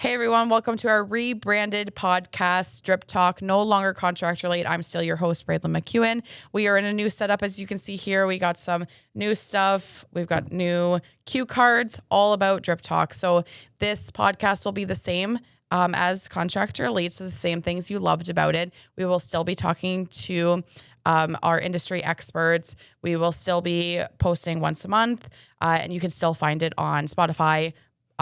Hey everyone, welcome to our rebranded podcast, Drip Talk, no longer contract related. I'm still your host, Braylon McEwen. We are in a new setup, as you can see here. We got some new stuff. We've got new cue cards, all about Drip Talk. So this podcast will be the same as contract related, so the same things you loved about it. We will still be talking to our industry experts. We will still be posting once a month, and you can still find it on Spotify,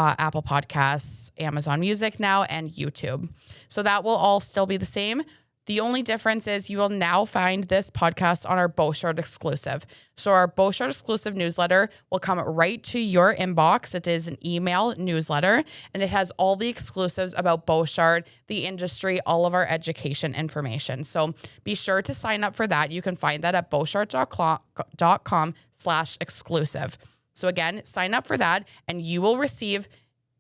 Apple Podcasts, Amazon Music now, and YouTube. So that will all still be the same. The only difference is you will now find this podcast on our Boshart exclusive. So our Boshart exclusive newsletter will come right to your inbox. It is an email newsletter, and it has all the exclusives about Boshart, the industry, all of our education information. So be sure to sign up for that. You can find that at boshart.com/exclusive. So again, sign up for that and you will receive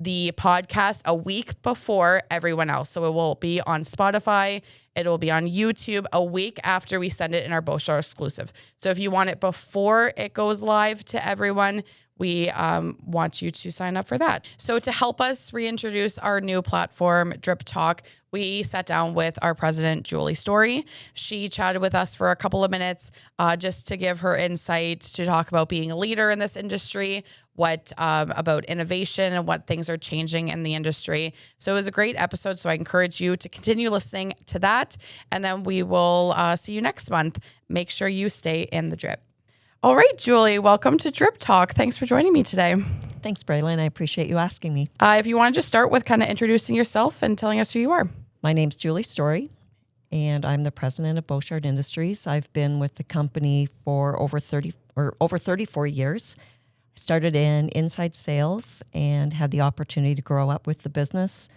the podcast a week before everyone else. So it will be on Spotify. It will be on YouTube a week after we send it in our Boshart exclusive. So if you want it before it goes live to everyone, we want you to sign up for that. So to help us reintroduce our new platform, Drip Talk, we sat down with our president, Julie Storey. She chatted with us for a couple of minutes just to give her insight, to talk about being a leader in this industry, what about innovation and what things are changing in the industry. So it was a great episode. So I encourage you to continue listening to that. And then we will see you next month. Make sure you stay in the drip. All right, Julie, welcome to Drip Talk. Thanks for joining me today. Thanks, Braylon. I appreciate you asking me. If you want to just start with kind of introducing yourself and telling us who you are. My name's Julie Storey, and I'm the president of Boshart Industries. I've been with the company for over 34 years. I started in inside sales and had the opportunity to grow up with the business,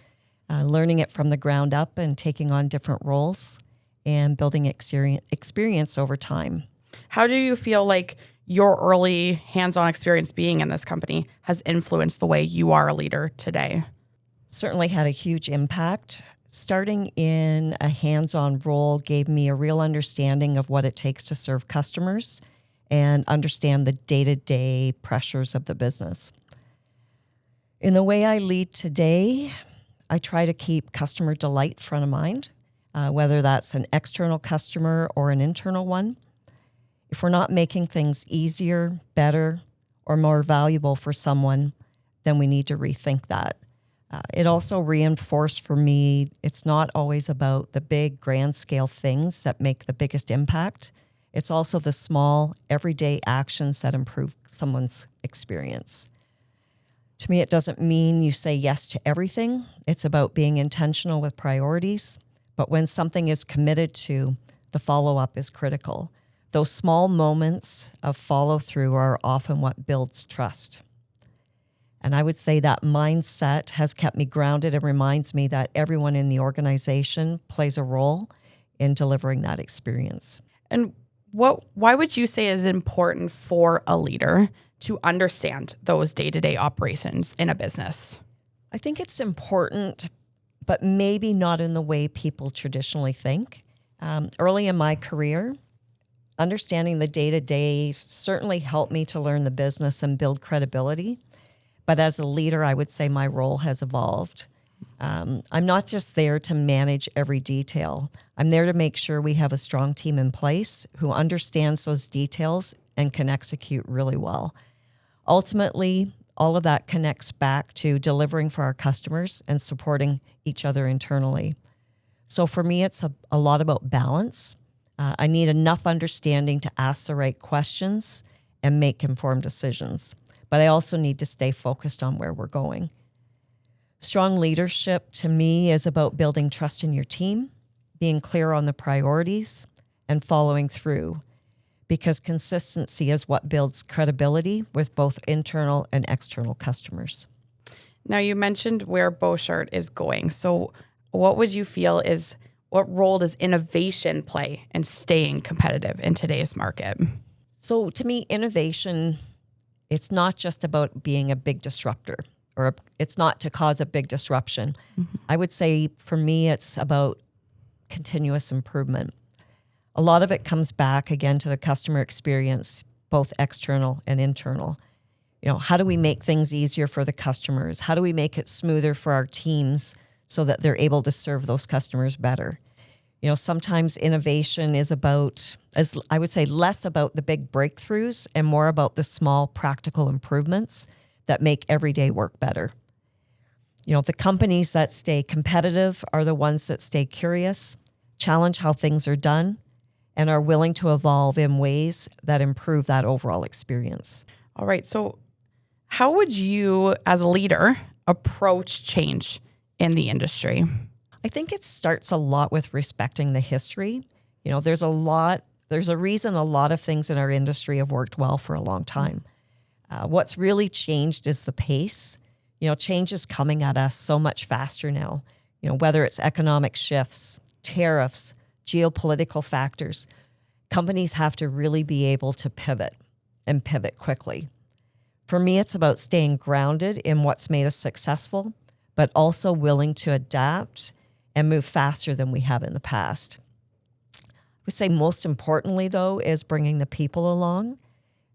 learning it from the ground up and taking on different roles and building experience over time. How do you feel like your early hands-on experience being in this company has influenced the way you are a leader today? Certainly had a huge impact. Starting in a hands-on role gave me a real understanding of what it takes to serve customers and understand the day-to-day pressures of the business. In the way I lead today, I try to keep customer delight front of mind, whether that's an external customer or an internal one. If we're not making things easier, better, or more valuable for someone, then we need to rethink that. It also reinforced for me, it's not always about the big grand scale things that make the biggest impact. It's also the small, everyday actions that improve someone's experience. To me, it doesn't mean you say yes to everything. It's about being intentional with priorities. But when something is committed to, the follow-up is critical. Those small moments of follow-through are often what builds trust. And I would say that mindset has kept me grounded and reminds me that everyone in the organization plays a role in delivering that experience. And why would you say is important for a leader to understand those day-to-day operations in a business? I think it's important, but maybe not in the way people traditionally think. Early in my career, understanding the day-to-day certainly helped me to learn the business and build credibility. But as a leader, I would say my role has evolved. I'm not just there to manage every detail. I'm there to make sure we have a strong team in place who understands those details and can execute really well. Ultimately, all of that connects back to delivering for our customers and supporting each other internally. So for me, it's a lot about balance. I need enough understanding to ask the right questions and make informed decisions. But I also need to stay focused on where we're going. Strong leadership to me is about building trust in your team, being clear on the priorities, and following through. Because consistency is what builds credibility with both internal and external customers. Now, you mentioned where Boshart is going. So what role does innovation play in staying competitive in today's market? So to me, innovation, it's not just about being a big disruptor, or it's not to cause a big disruption. Mm-hmm. I would say for me, it's about continuous improvement. A lot of it comes back again to the customer experience, both external and internal. How do we make things easier for the customers? How do we make it smoother for our teams so that they're able to serve those customers better? Sometimes innovation is about, as I would say, less about the big breakthroughs and more about the small practical improvements that make everyday work better. The companies that stay competitive are the ones that stay curious, challenge how things are done, and are willing to evolve in ways that improve that overall experience. All right. So how would you, as a leader, approach change in the industry? I think it starts a lot with respecting the history. There's a reason a lot of things in our industry have worked well for a long time. What's really changed is the pace. Change is coming at us so much faster now. Whether it's economic shifts, tariffs, geopolitical factors, companies have to really be able to pivot and pivot quickly. For me, it's about staying grounded in what's made us successful, but also willing to adapt and move faster than we have in the past. I would say most importantly, though, is bringing the people along,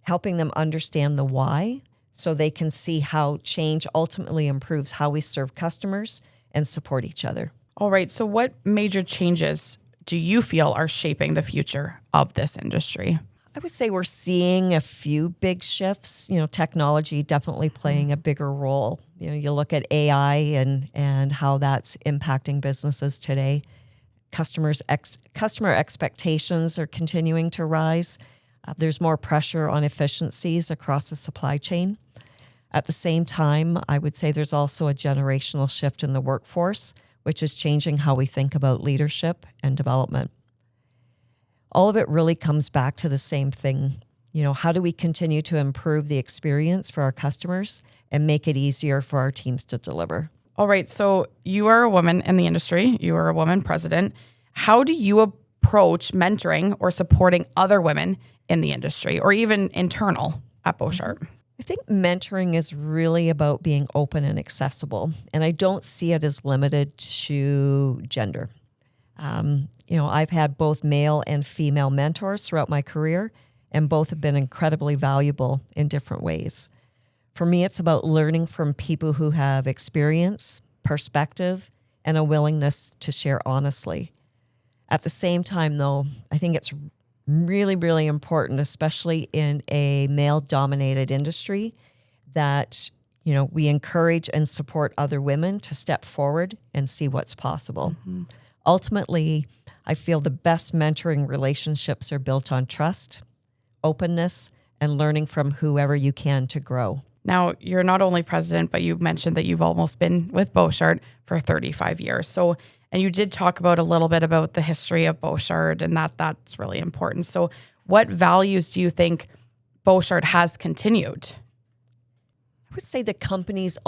helping them understand the why so they can see how change ultimately improves how we serve customers and support each other. All right. So what major changes do you feel are shaping the future of this industry? I would say we're seeing a few big shifts, technology definitely playing a bigger role. You look at AI and how that's impacting businesses today. Customer expectations are continuing to rise. There's more pressure on efficiencies across the supply chain. At the same time, I would say there's also a generational shift in the workforce, which is changing how we think about leadership and development. All of it really comes back to the same thing. How do we continue to improve the experience for our customers and make it easier for our teams to deliver? All right. So you are a woman in the industry. You are a woman president. How do you approach mentoring or supporting other women in the industry or even internal at Boshart? I think mentoring is really about being open and accessible, and I don't see it as limited to gender. I've had both male and female mentors throughout my career, and both have been incredibly valuable in different ways. For me, it's about learning from people who have experience, perspective, and a willingness to share honestly. At the same time, though, I think it's really, really important, especially in a male-dominated industry, that we encourage and support other women to step forward and see what's possible. Mm-hmm. Ultimately, I feel the best mentoring relationships are built on trust, openness, and learning from whoever you can to grow. Now, you're not only president, but you've mentioned that you've almost been with Boshart for 35 years. And you did talk about a little bit about the history of Boshart and that's really important. So what values do you think Boshart has continued? I would say the company's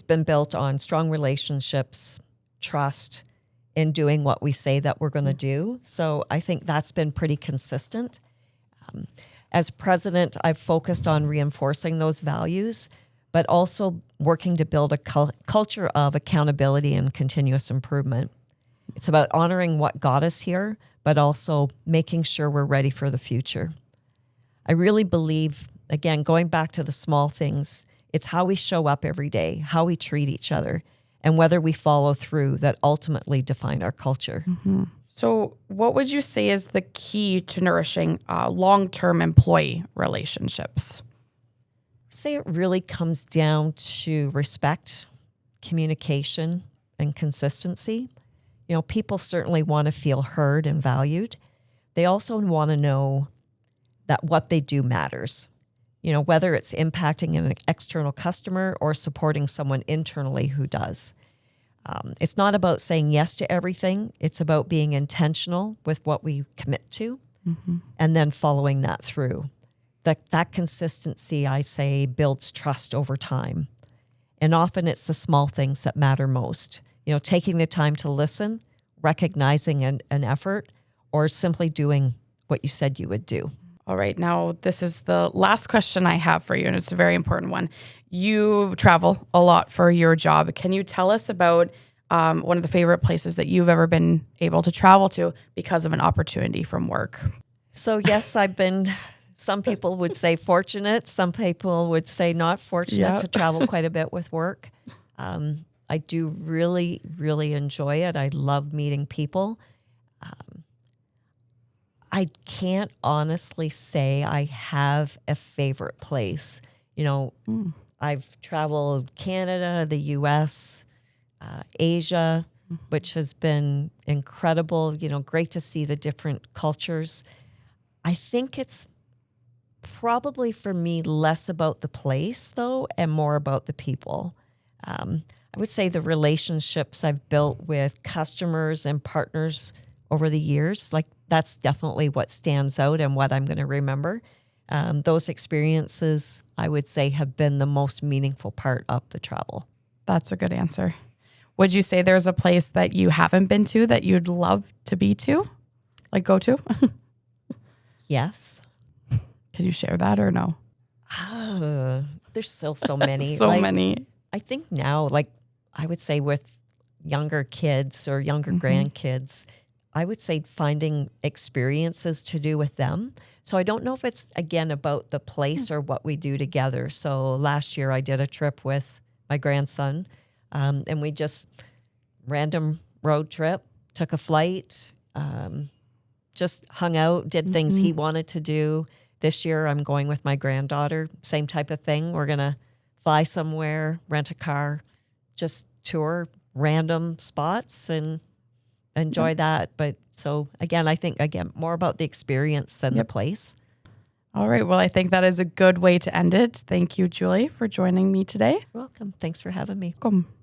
been built on strong relationships, trust, and doing what we say that we're going to do. So I think that's been pretty consistent. As president, I've focused on reinforcing those values, but also working to build a culture of accountability and continuous improvement. It's about honoring what got us here, but also making sure we're ready for the future. I really believe, again, going back to the small things, it's how we show up every day, how we treat each other, and whether we follow through that ultimately define our culture. Mm-hmm. So what would you say is the key to nourishing long-term employee relationships? Say it really comes down to respect, communication, and consistency. People certainly want to feel heard and valued. They also want to know that what they do matters. Whether it's impacting an external customer or supporting someone internally who does. It's not about saying yes to everything. It's about being intentional with what we commit to, mm-hmm. and then following that through. That consistency, I say, builds trust over time. And often it's the small things that matter most. Taking the time to listen, recognizing an effort, or simply doing what you said you would do. All right. Now, this is the last question I have for you, and it's a very important one. You travel a lot for your job. Can you tell us about one of the favorite places that you've ever been able to travel to because of an opportunity from work? So, yes, I've been Some people would say fortunate. Some people would say not fortunate to travel quite a bit with work. I do really, really enjoy it. I love meeting people. I can't honestly say I have a favorite place. I've traveled Canada, the U.S., Asia, which has been incredible. Great to see the different cultures. I think it's probably for me less about the place, though, and more about the people. I would say the relationships I've built with customers and partners over the years, like that's definitely what stands out and what I'm going to remember. Those experiences, I would say, have been the most meaningful part of the travel. That's a good answer. Would you say there's a place that you haven't been to that you'd love to be to? Like go to? Yes. Can you share that or no? There's still so many. So many. I think now, I would say with younger kids or younger grandkids, I would say finding experiences to do with them. So I don't know if it's, again, about the place or what we do together. So last year I did a trip with my grandson, and we just random road trip, took a flight, just hung out, did things he wanted to do. This year I'm going with my granddaughter, same type of thing. We're going to fly somewhere, rent a car, just tour random spots and enjoy that. But so again, I think more about the experience than the place. All right. Well, I think that is a good way to end it. Thank you, Julie, for joining me today. You're welcome. Thanks for having me. Welcome.